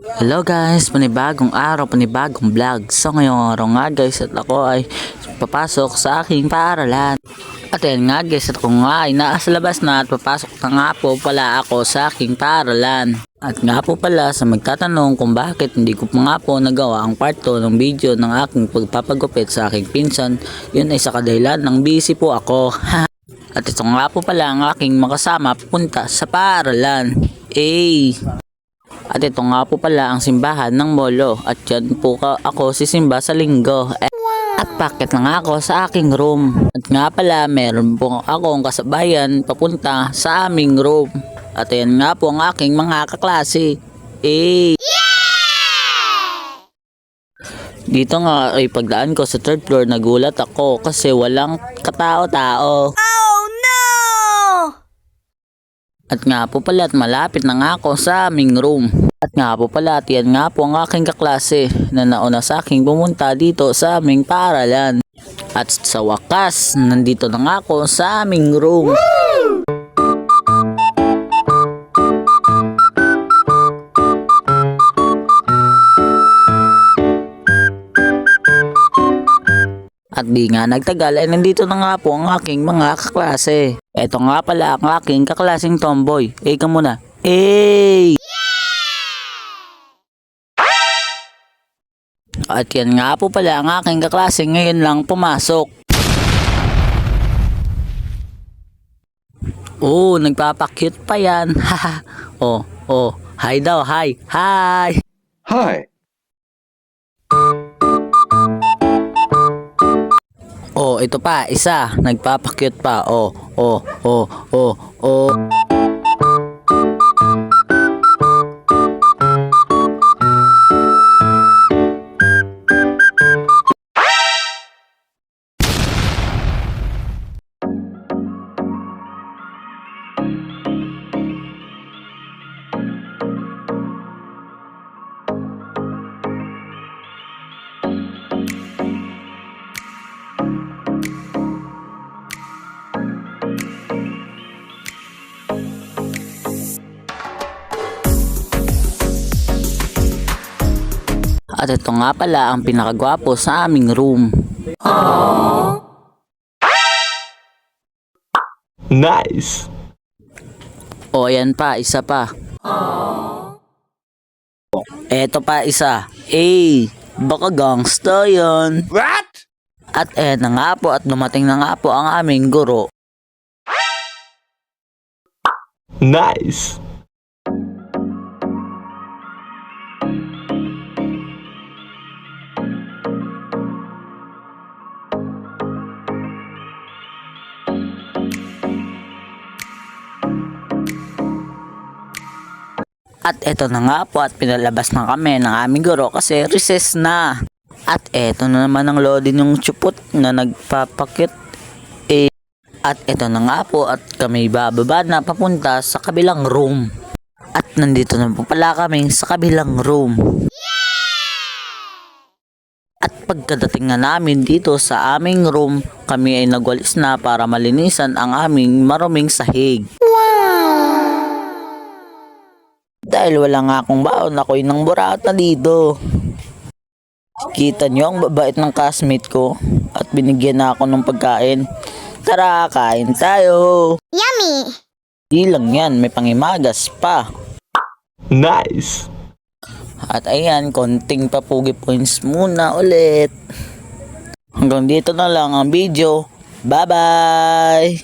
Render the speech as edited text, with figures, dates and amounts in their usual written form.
Hello guys, panibagong araw, panibagong vlog. So ngayong araw nga guys at ako ay papasok sa aking paaralan. At yan nga guys at ako nga ay nasa labas na at papasok na nga po pala ako sa aking paaralan. At nga po pala sa magtatanong kung bakit hindi ko pa nga po nagawa ang part 2 ng video ng aking pagpapagupit sa aking pinsan, yun ay sa kadahilan ng busy po ako. At ito nga po pala ang aking makasama punta sa paaralan. At ito nga po pala ang simbahan ng Molo. At yan po ako sisimba sa linggo. At pakit na nga ako sa aking room. At nga pala meron po akong kasabayan papunta sa aming room. At yan nga po ang aking mga kaklase. Dito nga ay pagdaan ko sa third floor, nagulat ako kasi walang katao-tao. At nga po pala at malapit na nga ako sa aming room. At nga po pala at yan nga po ang aking kaklase na nauna sa aking pumunta dito sa aming paaralan. At sa wakas, nandito na nga ako sa aming room. At di nga nagtagal ay nandito na nga po ang aking mga kaklase. Ito nga pala ang aking kaklaseng tomboy. Ka muna. At yan nga po pala ang aking kaklase ngayon lang pumasok. Nagpapakyut pa yan. Hi daw, hi. Hi. Ito pa, isa, nagpapakyut pa. At ito nga pala ang pinakagwapo sa aming room. Nice! Ayan pa, isa pa. Eto pa isa. Baka gangsta yan. What? At na nga po at dumating na nga po ang aming guro. Nice! At eto na nga po at pinalabas na kami ng aming guro kasi recess na. At eto na naman ang loading yung chupot na nagpapakit. At eto na nga po at kami bababa na papunta sa kabilang room. At nandito na po pala kami sa kabilang room. At pagkadating na namin dito sa aming room, kami ay nagwalis na para malinisan ang aming maruming sahig. Dahil wala nga akong baon, ako'y nang burata dito. Kita nyo ang babait ng classmate ko at binigyan na ako ng pagkain. Tara, kain tayo. Yummy! Di lang yan, may pangimagas pa. Nice! At ayan, konting papugi points muna ulit. Hanggang dito na lang ang video. Bye-bye!